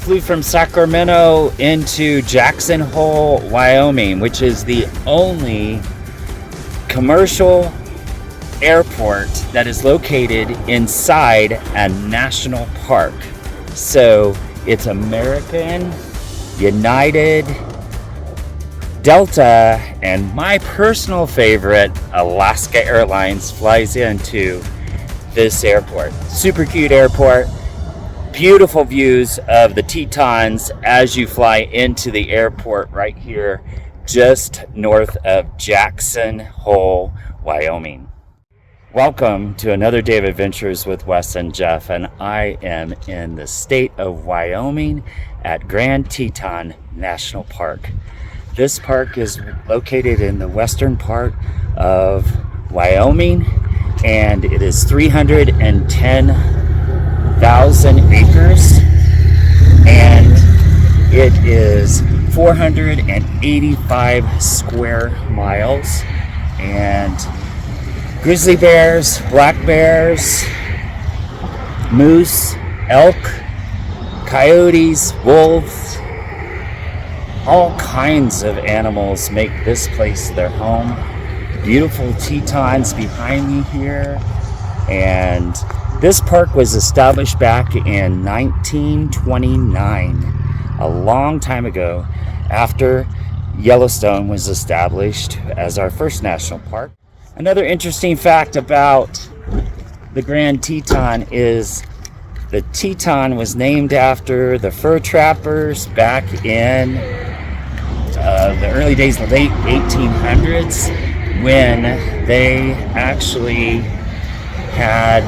flew from Sacramento into Jackson Hole, Wyoming, which is the only commercial airport that is located inside a national park. So it's American, United, Delta, and my personal favorite, Alaska Airlines, flies into this airport. Super cute airport. Beautiful views of the Tetons as you fly into the airport right here, just north of Jackson Hole, Wyoming. Welcome to another day of adventures with Wes and Jeff, and I am in the state of Wyoming at Grand Teton National Park. This park is located in the western part of Wyoming, and it is 310,000 acres, and it is 485 square miles, and grizzly bears, black bears, moose, elk, coyotes, wolves, all kinds of animals make this place their home. Beautiful Tetons behind me here. And this park was established back in 1929, a long time ago, after Yellowstone was established as our first national park. Another interesting fact about the Grand Teton is the Teton was named after the fur trappers back in the early days, the late 1800s, when they actually had,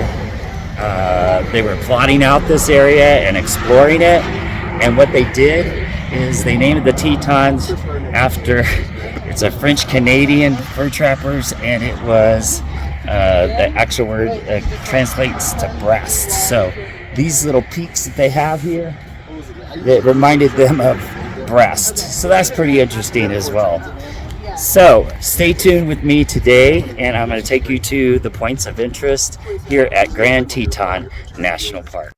they were plotting out this area and exploring it. And what they did is they named the Tetons after, it's a French-Canadian fur trappers, and it was, the actual word translates to breast. So these little peaks that they have here, it reminded them of breast. So that's pretty interesting as well. So stay tuned with me today, and I'm going to take you to the points of interest here at Grand Teton National Park.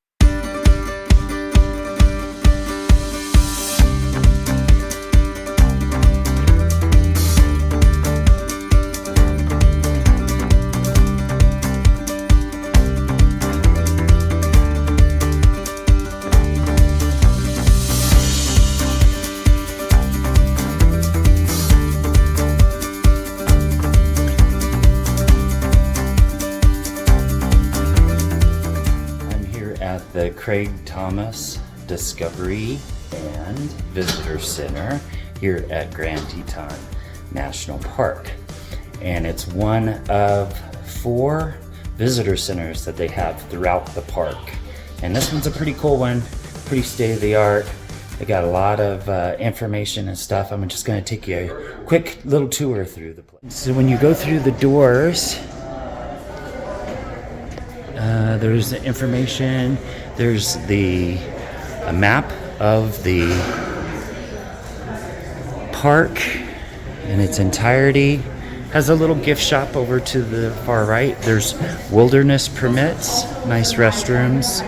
The Craig Thomas Discovery and Visitor Center here at Grand Teton National Park. And it's one of 4 visitor centers that they have throughout the park. And this one's a pretty cool one, pretty state-of-the-art. They got a lot of information and stuff. I'm just going to take you a quick little tour through the place. So when you go through the doors, there's the information. There's a map of the park in its entirety. Has a little gift shop over to the far right. There's wilderness permits, nice restrooms,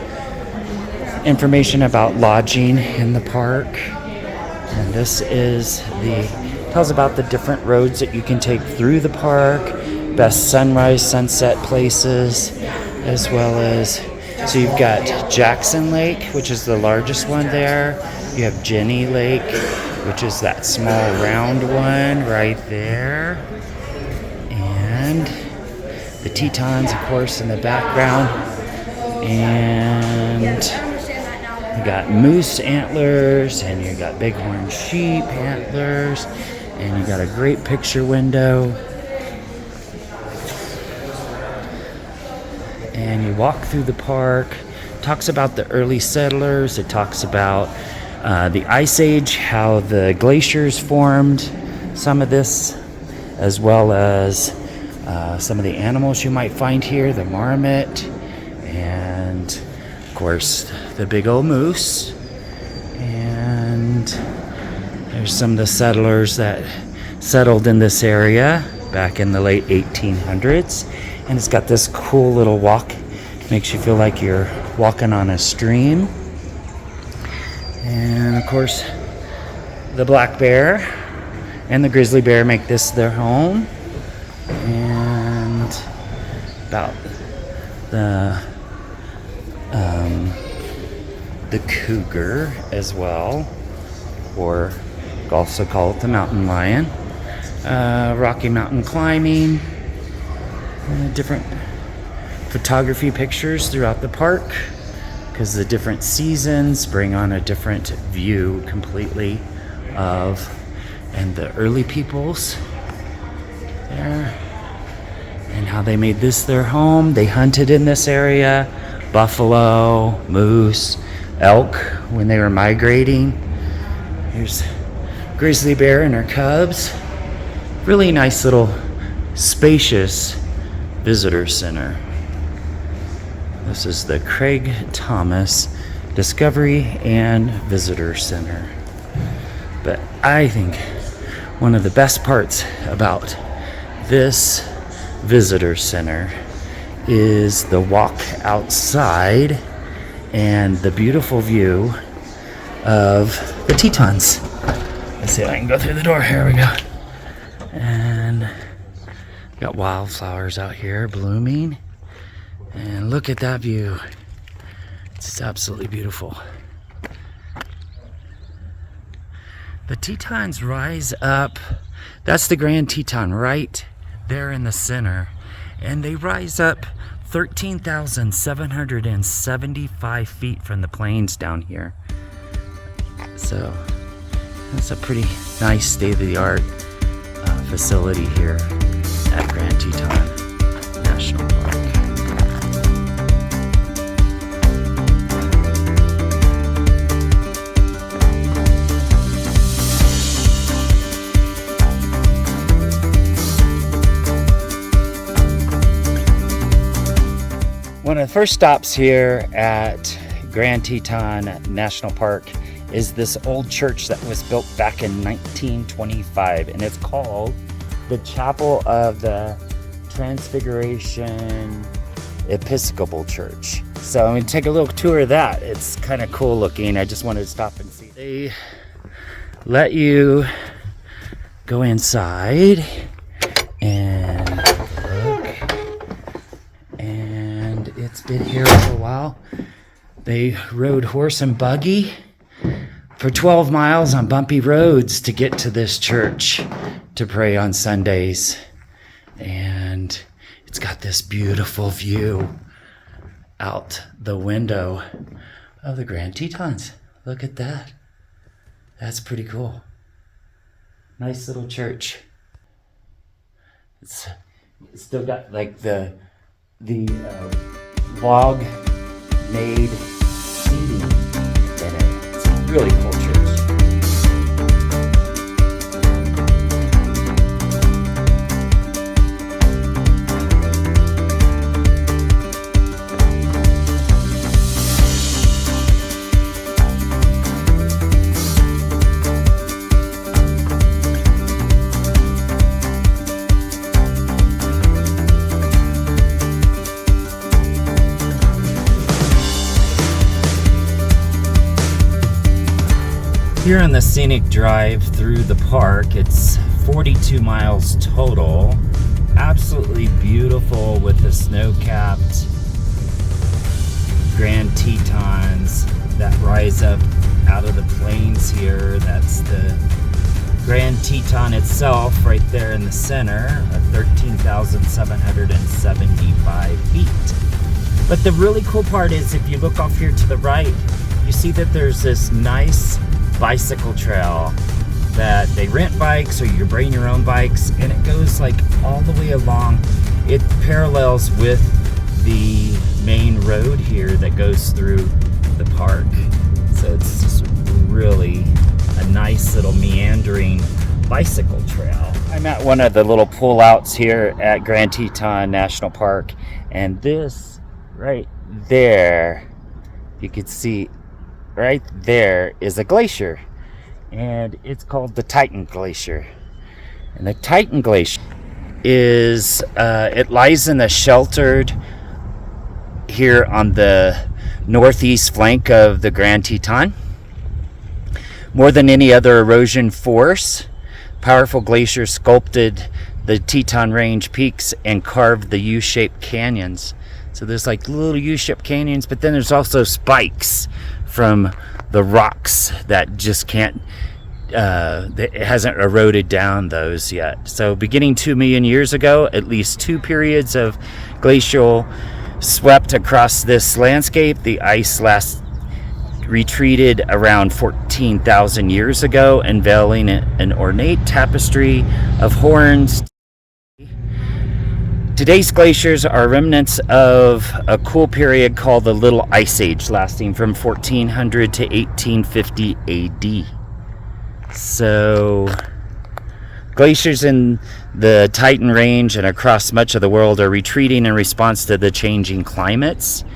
information about lodging in the park. And this is tells about the different roads that you can take through the park, best sunrise, sunset places, as well as, so you've got Jackson Lake, which is the largest one there. You have Jenny Lake, which is that small round one right there. And the Tetons, of course, in the background. And you got moose antlers, and you got bighorn sheep antlers, and you got a great picture window. And you walk through the park. Talks about the early settlers. It talks about the Ice Age, how the glaciers formed some of this, as well as some of the animals you might find here, the marmot, and of course the big old moose. And there's some of the settlers that settled in this area back in the late 1800s. And it's got this cool little walk. Makes you feel like you're walking on a stream. And of course, the black bear and the grizzly bear make this their home. And about the cougar as well, or also call it the mountain lion. Rocky Mountain climbing, different photography pictures throughout the park, because the different seasons bring on a different view completely of, and the early peoples there, and how they made this their home. They hunted in this area, buffalo, moose, elk when they were migrating. Here's grizzly bear and her cubs. Really nice little spacious visitor center. This is the Craig Thomas Discovery and Visitor Center. But I think one of the best parts about this visitor center is the walk outside and the beautiful view of the Tetons. Let's see if I can go through the door. Here we go. And got wildflowers out here blooming. And look at that view. It's absolutely beautiful. The Tetons rise up. That's the Grand Teton right there in the center. And they rise up 13,775 feet from the plains down here. So that's a pretty nice state-of-the-art facility here at Grand Teton National Park. One of the first stops here at Grand Teton National Park is this old church that was built back in 1925, and it's called the Chapel of the Transfiguration Episcopal Church. So I'm going to take a little tour of that. It's kind of cool looking. I just wanted to stop and see. They let you go inside and look, and it's been here for a while. They rode horse and buggy for 12 miles on bumpy roads to get to this church to pray on Sundays. And it's got this beautiful view out the window of the Grand Tetons. Look at that. That's pretty cool. Nice little church. It's still got like the log made seating in it. It's a really cool church. Here on the scenic drive through the park, it's 42 miles total. Absolutely beautiful with the snow-capped Grand Tetons that rise up out of the plains here. That's the Grand Teton itself right there in the center of 13,775 feet. But the really cool part is if you look off here to the right, you see that there's this nice bicycle trail that they rent bikes or you bring your own bikes, and it goes like all the way along. It parallels with the main road here that goes through the park. So it's just really a nice little meandering bicycle trail. I'm at one of the little pull-outs here at Grand Teton National Park, and this right there, you can see right there is a glacier, and it's called the Teton Glacier. And the Teton Glacier is it lies in the sheltered here on the northeast flank of the Grand Teton, More than any other erosion force, powerful glaciers sculpted the Teton Range peaks and carved the U-shaped canyons. So there's like little U-shaped canyons, but then there's also spikes from the rocks that just can't, it hasn't eroded down those yet. So beginning 2 million years ago, at least 2 periods of glacial swept across this landscape. The ice last retreated around 14,000 years ago, unveiling an ornate tapestry of horns. Today's glaciers are remnants of a cool period called the Little Ice Age, lasting from 1400 to 1850 AD. So, glaciers in the Teton Range and across much of the world are retreating in response to the changing climates.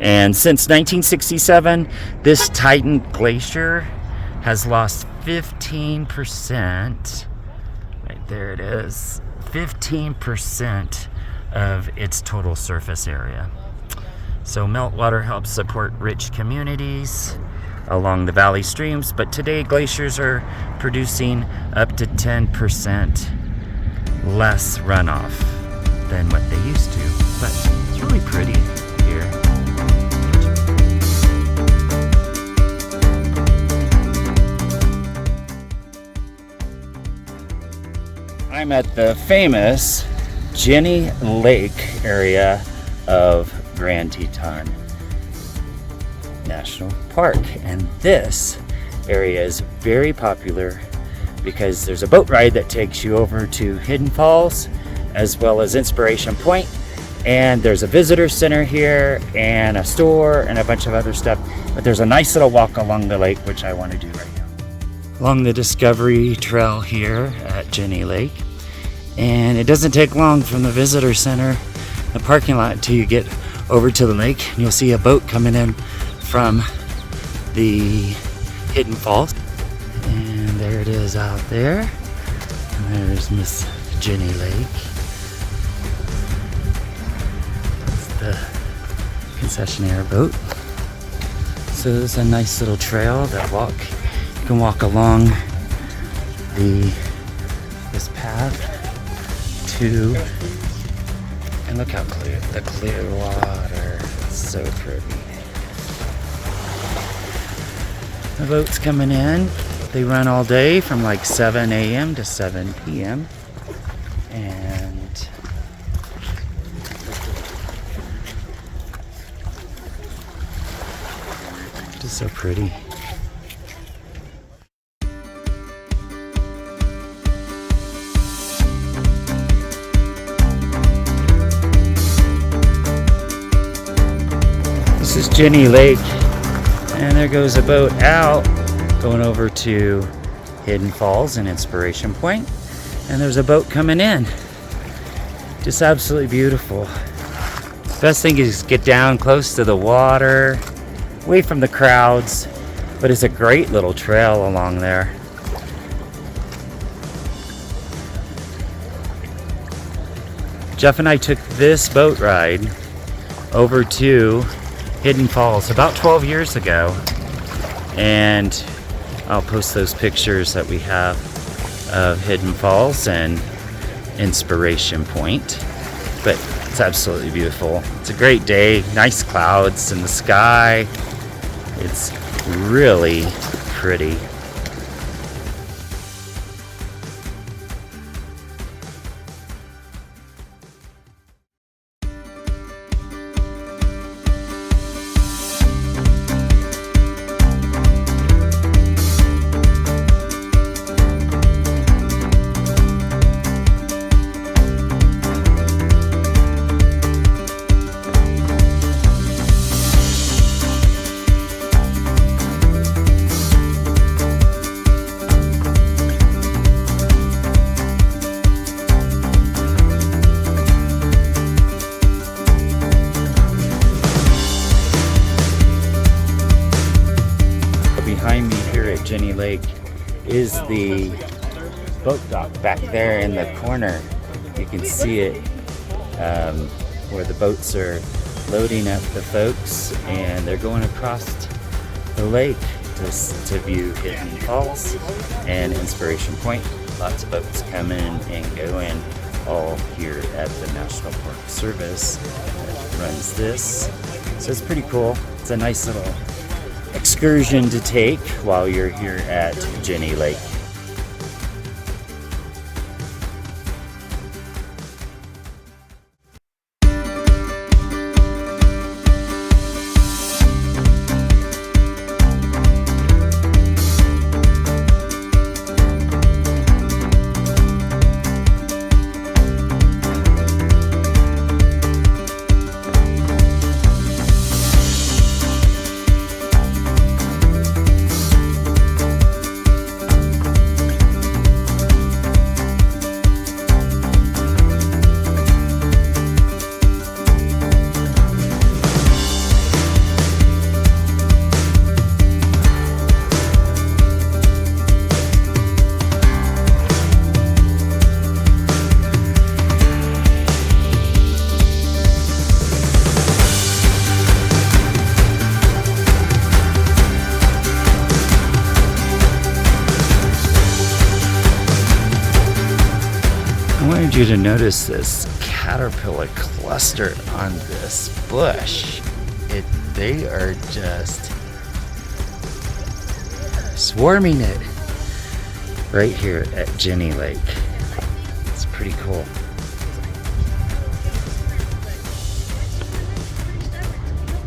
And since 1967, this Teton glacier has lost 15%. Right there it is. 15% of its total surface area. So meltwater helps support rich communities along the valley streams, but today glaciers are producing up to 10% less runoff than what they used to. But it's really pretty here. I'm at the famous Jenny Lake area of Grand Teton National Park, and this area is very popular because there's a boat ride that takes you over to Hidden Falls as well as Inspiration Point, and there's a visitor center here and a store and a bunch of other stuff, but there's a nice little walk along the lake which I want to do right now. Along the Discovery Trail here at Jenny Lake, and it doesn't take long from the visitor center, the parking lot, until you get over to the lake, and you'll see a boat coming in from the Hidden Falls. And there it is out there. And there's Miss Jenny Lake. That's the concessionaire boat. So there's a nice little trail that you can walk along this path to, and look how clear, the clear water. It's so pretty. The boat's coming in. They run all day from like 7 a.m. to 7 p.m. And it is so pretty. This is Jenny Lake. And there goes a boat out, going over to Hidden Falls and Inspiration Point. And there's a boat coming in. Just absolutely beautiful. Best thing is get down close to the water, away from the crowds. But it's a great little trail along there. Jeff and I took this boat ride over to Hidden Falls about 12 years ago, and I'll post those pictures that we have of Hidden Falls and Inspiration Point. But it's absolutely beautiful. It's a great day, nice clouds in the sky. It's really pretty. Behind me here at Jenny Lake is the boat dock back there in the corner. You can see it where the boats are loading up the folks, and they're going across the lake to view Hidden Falls and Inspiration Point. Lots of boats come in and go in, all here at the National Park Service that runs this. So it's pretty cool. It's a nice little excursion to take while you're here at Jenny Lake. I wanted you to notice this caterpillar cluster on this bush. They are just swarming it right here at Jenny Lake. It's pretty cool.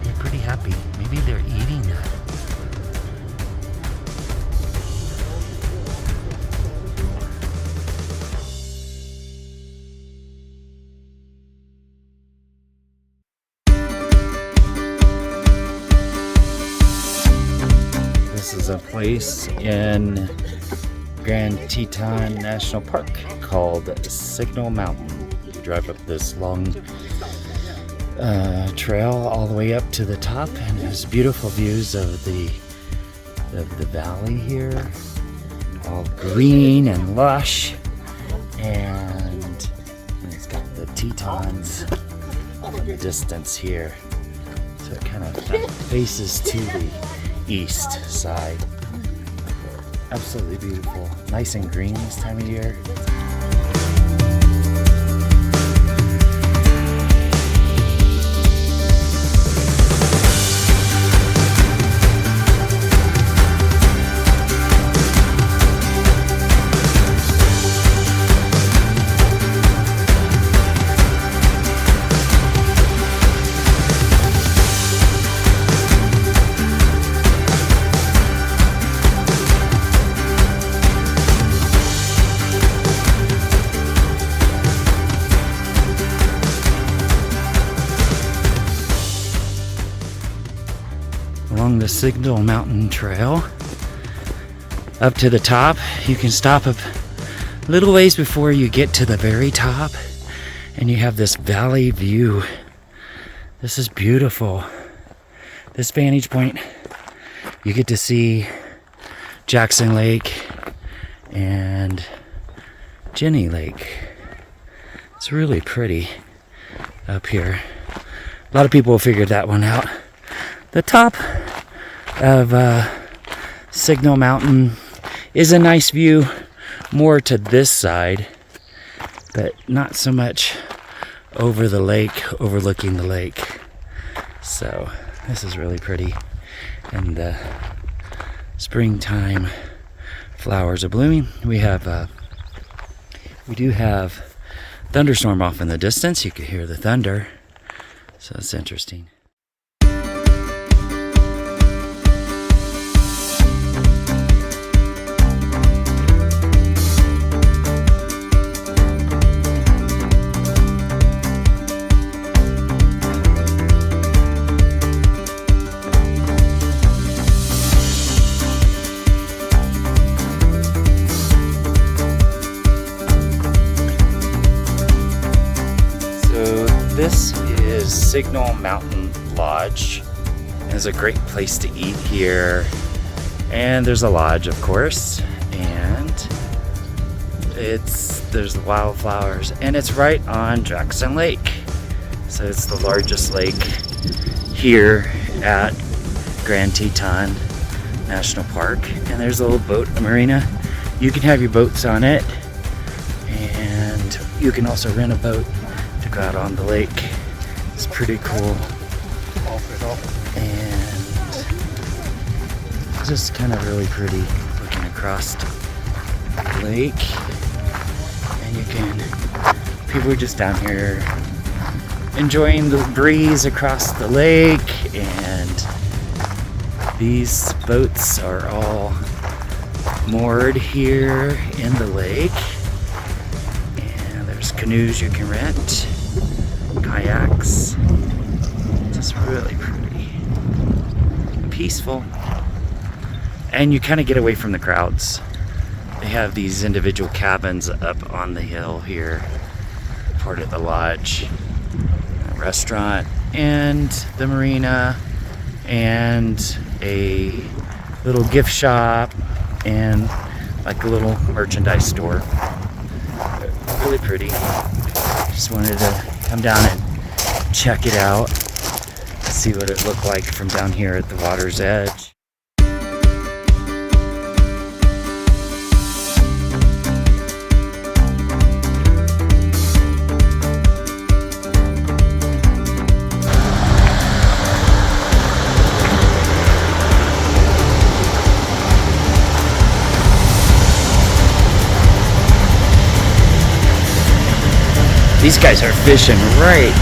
They're pretty happy. Maybe they're eating that. This is a place in Grand Teton National Park called Signal Mountain. You drive up this long trail all the way up to the top, and there's beautiful views of the valley here, all green and lush, and it's got the Tetons in the distance here, so it kind of faces to the east side. Absolutely beautiful. Nice and green this time of year. Along the Signal Mountain Trail up to the top, you can stop a little ways before you get to the very top, and you have this valley view. This is beautiful. This vantage point, you get to see Jackson Lake and Jenny Lake. It's really pretty up here. A lot of people figured that one out. The top of Signal Mountain is a nice view, more to this side, but not so much over the lake, overlooking the lake. So this is really pretty, and the springtime flowers are blooming. We do have thunderstorm off in the distance. You can hear the thunder, so it's interesting. This is Signal Mountain Lodge. It's a great place to eat here, and there's a lodge, of course, and there's the wildflowers, and it's right on Jackson Lake. So it's the largest lake here at Grand Teton National Park. And there's a little boat marina. You can have your boats on it, and you can also rent a boat to go out on the lake. It's pretty cool. And it's just kind of really pretty looking across the lake. And you can, people are just down here enjoying the breeze across the lake, and these boats are all moored here in the lake. And there's canoes you can rent, kayaks. Just really pretty, peaceful, and you kind of get away from the crowds. They have these individual cabins up on the hill here, part of the lodge, a restaurant, and the marina, and a little gift shop, and like a little merchandise store. Really pretty. Just wanted to come down and check it out, see what it looked like from down here at the water's edge. These guys are fishing right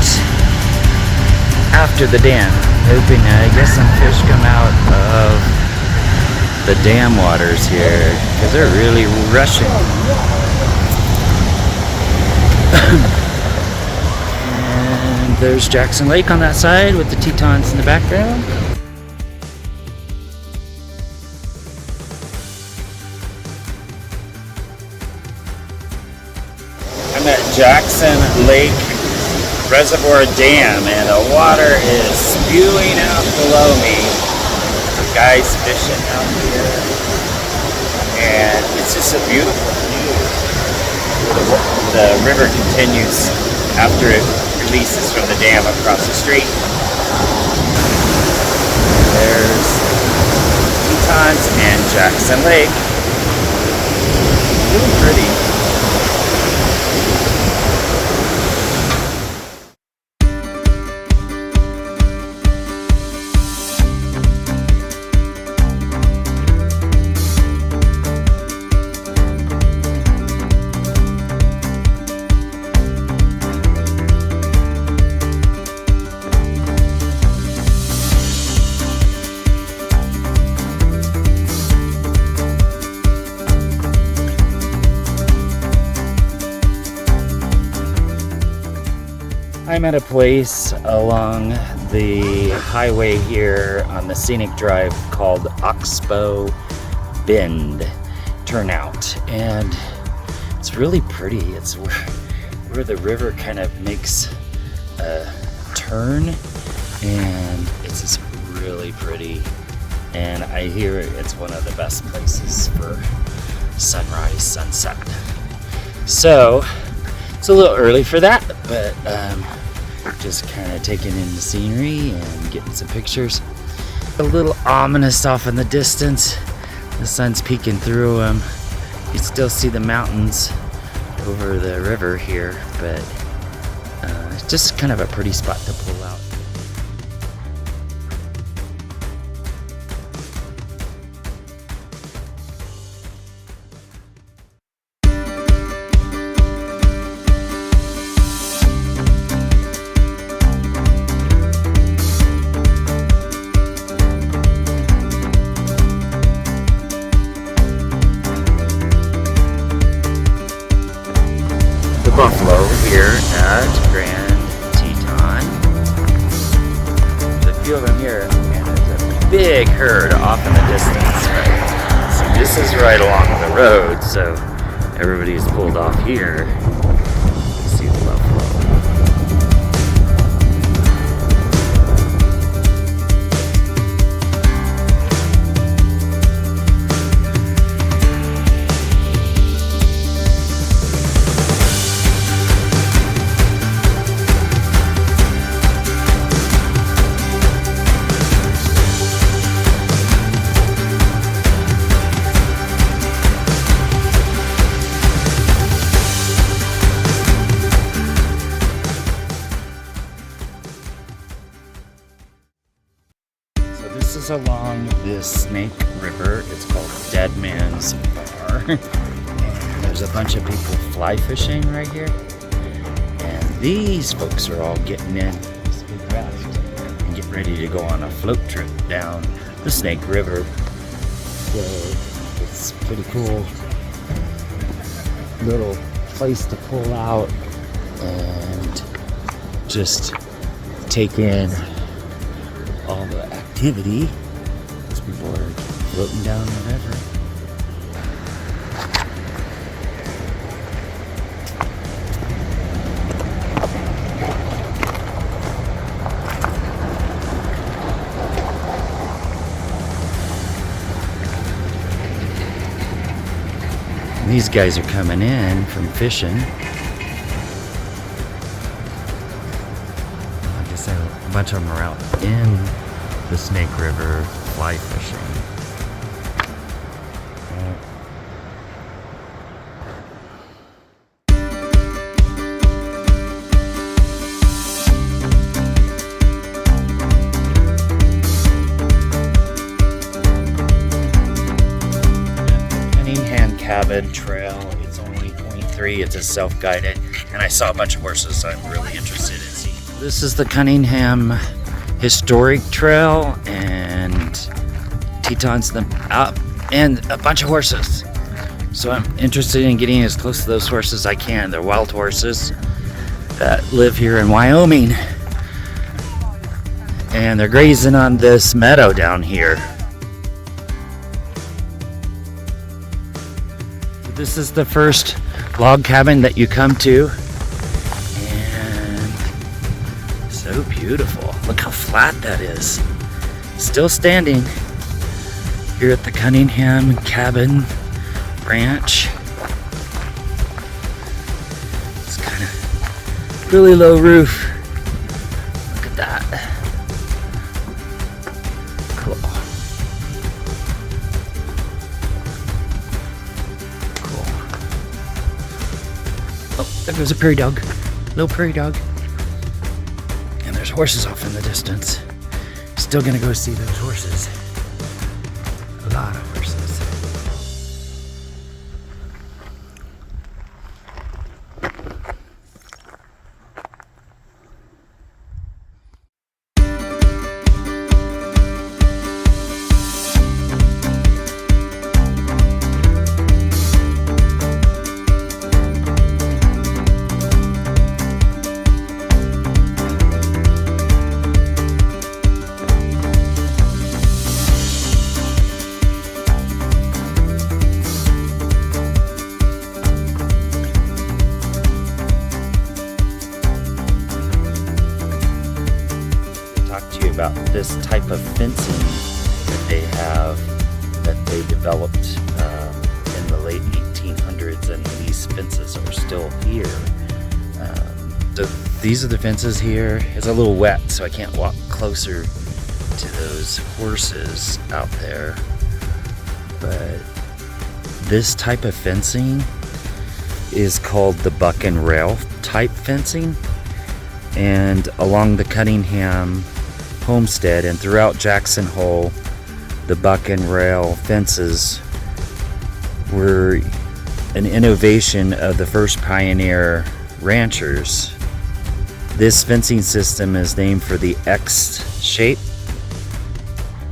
after the dam, hoping, I guess, some fish come out of the dam waters here, because they're really rushing. And there's Jackson Lake on that side with the Tetons in the background. I'm at Jackson Lake Reservoir Dam, and the water is spewing out below me. The guys fishing out here, and it's just a beautiful view. The river continues after it releases from the dam across the street. There's Tetons and Jackson Lake. Really pretty. I'm at a place along the highway here on the scenic drive called Oxbow Bend Turnout, and it's really pretty. It's where the river kind of makes a turn, and it's just really pretty. And I hear it's one of the best places for sunrise, sunset. So it's a little early for that, but just kind of taking in the scenery and getting some pictures. A little ominous off in the distance. The sun's peeking through them. You still see the mountains over the river here, but it's just kind of a pretty spot to pull out. Buffalo here at Grand Teton. There's a few of them here, and there's a big herd off in the distance. Right? So this is right along the road, so everybody's pulled off here to see the buffalo. Snake River. It's called Deadman's Bar. And there's a bunch of people fly fishing right here. And these folks are all getting in this big raft and get ready to go on a float trip down the Snake River. So it's pretty cool little place to pull out and just take in all the activity as people are floating down the river. And these guys are coming in from fishing. Like I said, a bunch of them are out in the Snake River fly fishing. Cunningham Cabin trail. It's only 0.3. It's a self-guided, and I saw a bunch of horses I'm really interested in seeing. This is the Cunningham Historic Trail, and Teton's up, and a bunch of horses. So I'm interested in getting as close to those horses as I can. They're wild horses that live here in Wyoming, and they're grazing on this meadow down here. This is the first log cabin that you come to, and so beautiful. Look how flat that is. Still standing here at the Cunningham Cabin Ranch. It's kind of really low roof. Look at that. Cool. Cool. Oh, there goes a prairie dog. Little prairie dog. And there's horses off in the distance. Still gonna go see those horses. A lot of horses. About this type of fencing that they have, that they developed in the late 1800s, and these fences are still here. So these are the fences here. It's a little wet, so I can't walk closer to those horses out there, but this type of fencing is called the buck and rail type fencing, and along the Cunningham homestead and throughout Jackson Hole, the buck and rail fences were an innovation of the first pioneer ranchers. This fencing system is named for the X shape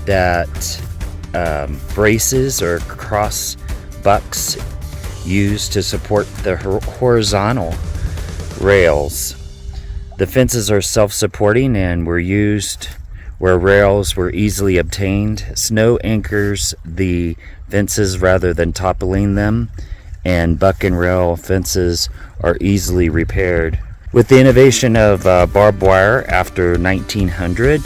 that braces or cross bucks use to support the horizontal rails. The fences are self-supporting and were used where rails were easily obtained. Snow anchors the fences rather than toppling them, and buck and rail fences are easily repaired. With the innovation of barbed wire after 1900,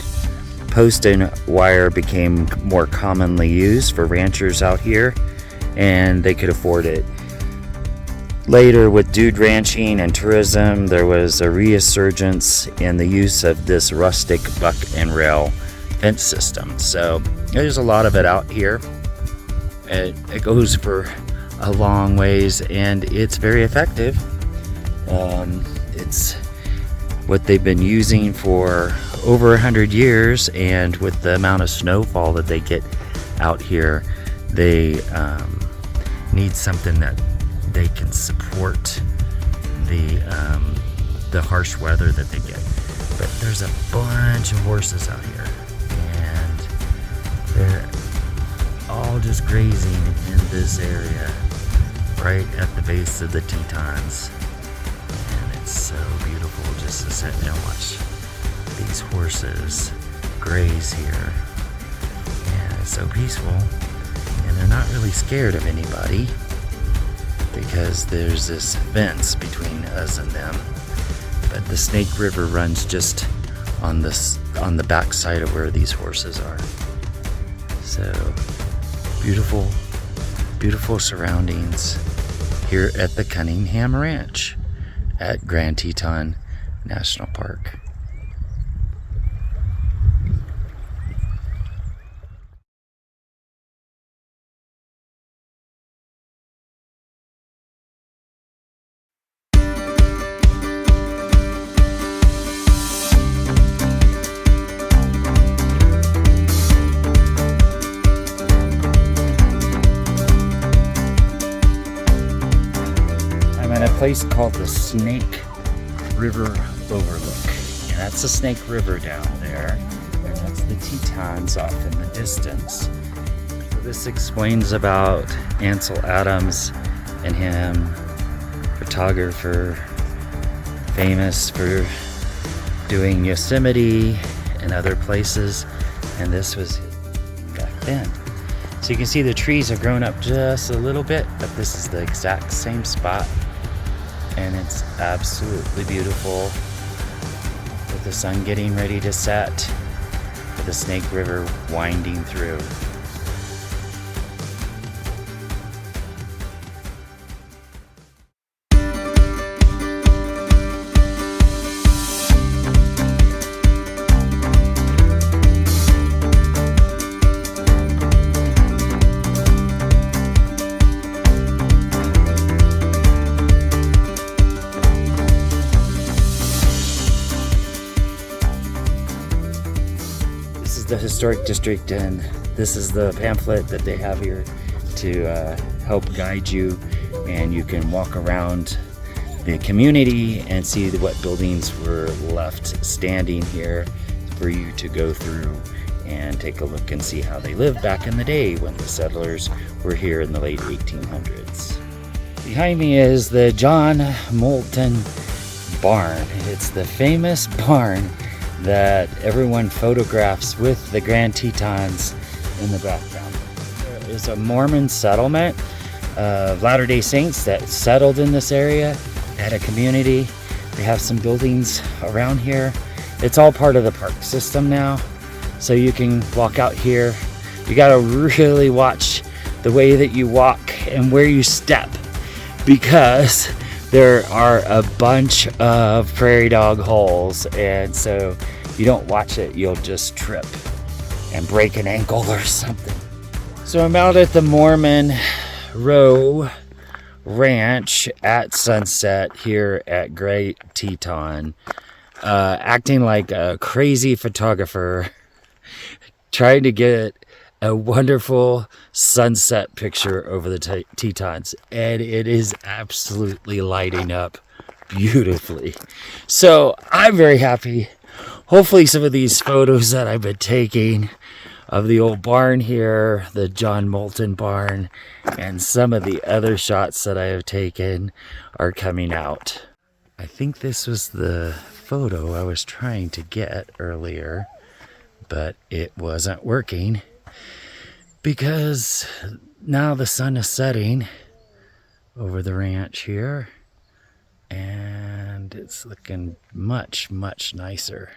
post and wire became more commonly used for ranchers out here, and they could afford it. Later, with dude ranching and tourism, there was a resurgence in the use of this rustic buck and rail fence system. So there's a lot of it out here. It goes for a long ways, and it's very effective. It's what they've been using for over 100 years, and with the amount of snowfall that they get out here, they need something that they can support the harsh weather that they get. But there's a bunch of horses out here, and they're all just grazing in this area right at the base of the Tetons. And it's so beautiful just to sit and watch these horses graze here. And it's so peaceful, and they're not really scared of anybody because there's this fence between us and them. But the Snake River runs just on the back side of where these horses are. So beautiful, beautiful surroundings here at the Cunningham Ranch at Grand Teton National Park. A place called the River Overlook, and that's the Snake River down there, and that's the Tetons off in the distance. So this explains about Ansel Adams and him, photographer, famous for doing Yosemite and other places, and this was back then. So you can see the trees have grown up just a little bit, but this is the exact same spot. And it's absolutely beautiful with the sun getting ready to set, with the Snake River winding through. The Historic District, and this is the pamphlet that they have here to help guide you, and you can walk around the community and see what buildings were left standing here for you to go through and take a look and see how they lived back in the day when the settlers were here in the late 1800s. Behind me is the John Moulten Barn. It's the famous barn that everyone photographs with the Grand Tetons in the background. There is a Mormon settlement of Latter-day Saints that settled in this area. They had a community. They have some buildings around here. It's all part of the park system now, so you can walk out here. You gotta really watch the way that you walk and where you step, because there are a bunch of prairie dog holes, and so you don't watch it, you'll just trip and break an ankle or something. So I'm out at the Mormon Row Ranch at sunset here at Great Teton, acting like a crazy photographer, trying to get a wonderful sunset picture over the Tetons, and it is absolutely lighting up beautifully. So I'm very happy. Hopefully some of these photos that I've been taking of the old barn here, the John Moulten Barn, and some of the other shots that I have taken are coming out. I think this was the photo I was trying to get earlier, but it wasn't working because now the sun is setting over the ranch here, and it's looking much, much nicer.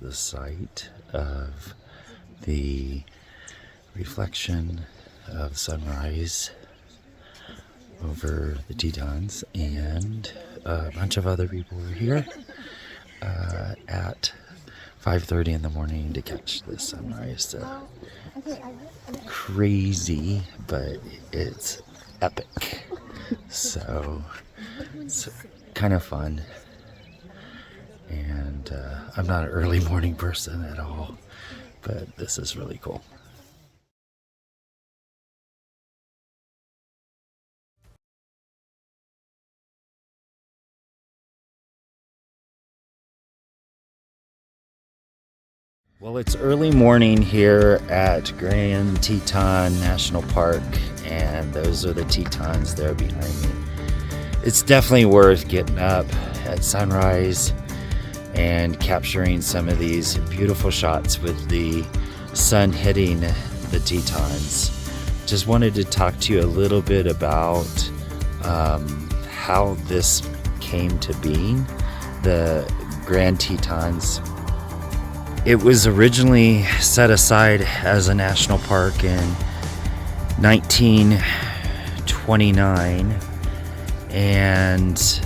the site of the reflection of sunrise over the Tetons, and a bunch of other people were here at 5:30 in the morning to catch the sunrise. Crazy, but it's epic. So it's kind of fun. And I'm not an early morning person at all, but this is really cool. Well, it's early morning here at Grand Teton National Park, and those are the Tetons there behind me. It's definitely worth getting up at sunrise and capturing some of these beautiful shots with the sun hitting the Tetons. Just wanted to talk to you a little bit about how this came to being, the Grand Tetons. It was originally set aside as a national park in 1929, and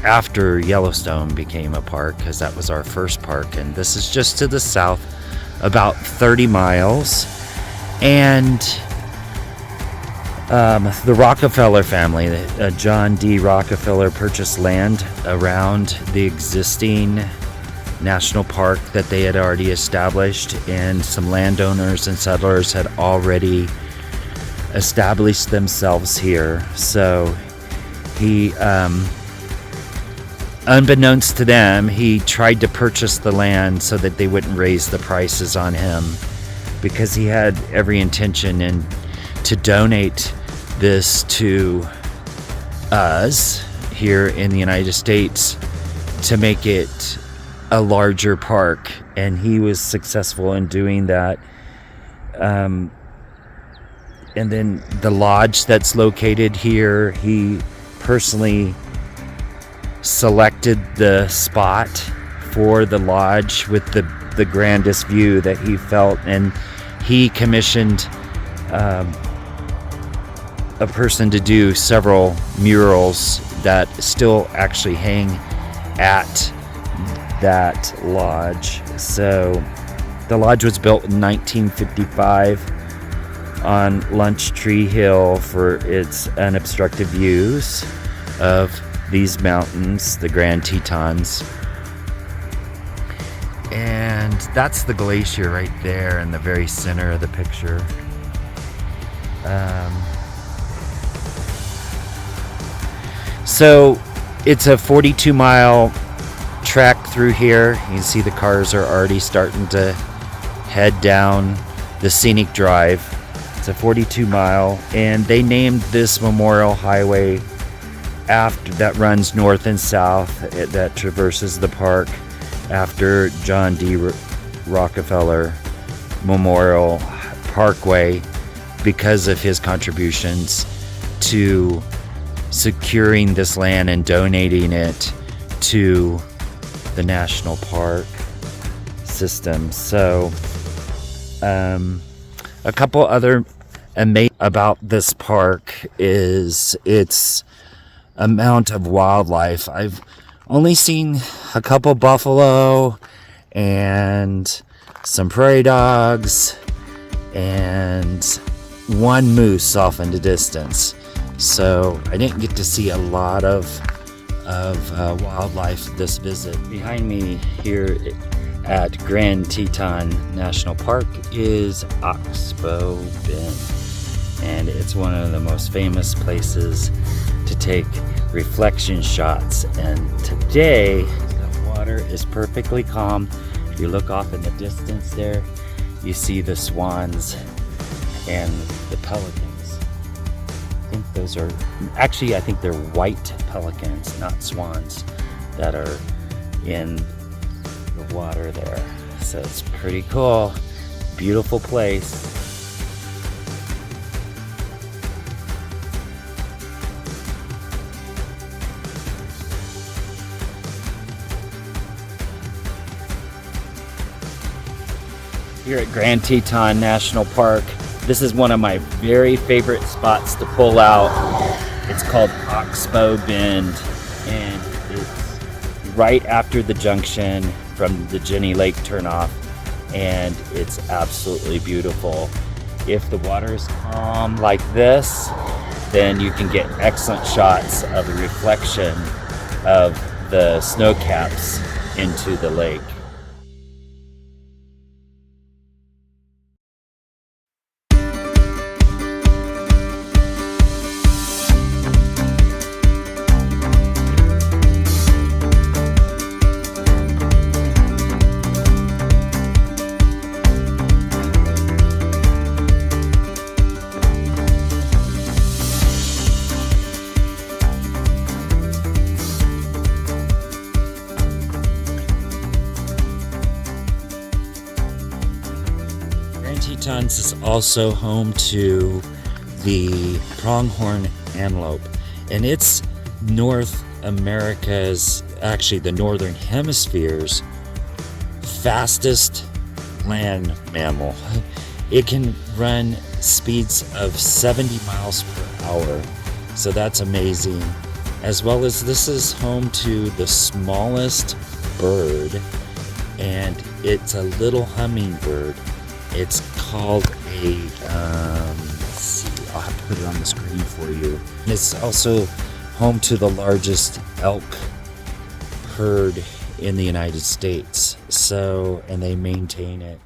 after Yellowstone became a park, because that was our first park, and this is just to the south about 30 miles. And the Rockefeller family, John D. Rockefeller, purchased land around the existing national park that they had already established, and some landowners and settlers had already established themselves here. So he, unbeknownst to them, he tried to purchase the land so that they wouldn't raise the prices on him, because he had every intention to donate this to us here in the United States to make it a larger park, and he was successful in doing that. And then the lodge that's located here, he personally selected the spot for the lodge with the grandest view that he felt, and he commissioned a person to do several murals that still actually hang at that lodge. So the lodge was built in 1955 on Lunch Tree Hill for its unobstructed views of these mountains, the Grand Tetons. And that's the glacier right there in the very center of the picture. So it's a 42-mile track through here. You can see the cars are already starting to head down the scenic drive. It's a 42-mile, and they named this Memorial Highway after that runs north and south that traverses the park after John D. Rockefeller Memorial Parkway, because of his contributions to securing this land and donating it to the national park system. So a couple other amazing about this park is its amount of wildlife. I've only seen a couple buffalo and some prairie dogs and one moose off in the distance. So I didn't get to see a lot of wildlife this visit. Behind me here at Grand Teton National Park is Oxbow Bend, and it's one of the most famous places to take reflection shots. And today the water is perfectly calm. If you look off in the distance there, you see the swans and the pelicans. I think those are, actually I think they're white pelicans, not swans, that are in the water there. So it's pretty cool. Beautiful place. Here at Grand Teton National Park, this is one of my very favorite spots to pull out. It's called Oxbow Bend, and it's right after the junction from the Jenny Lake turnoff, and it's absolutely beautiful. If the water is calm like this, then you can get excellent shots of the reflection of the snow caps into the lake. Tetons is also home to the pronghorn antelope, and it's North America's, actually the Northern Hemisphere's fastest land mammal. It can run speeds of 70 miles per hour, so that's amazing. As well as this is home to the smallest bird, and it's a little hummingbird. It's called a, let's see, I'll have to put it on the screen for you. It's also home to the largest elk herd in the United States. So, and they maintain it.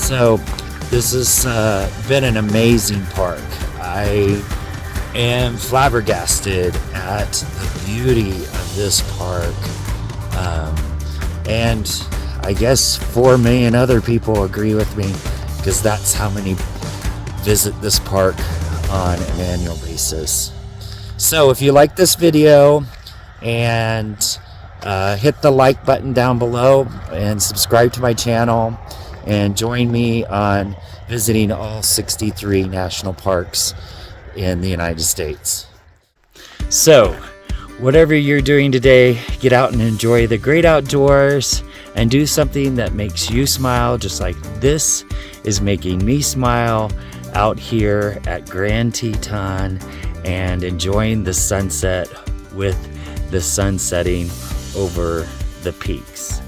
So this has been an amazing park. I am flabbergasted at the beauty of this park. And I guess 4 million other people agree with me, because that's how many visit this park on an annual basis. So if you like this video, and hit the like button down below and subscribe to my channel, and join me on visiting all 63 national parks in the United States. So, whatever you're doing today, get out and enjoy the great outdoors and do something that makes you smile, just like this is making me smile out here at Grand Teton and enjoying the sunset with the sun setting over the peaks.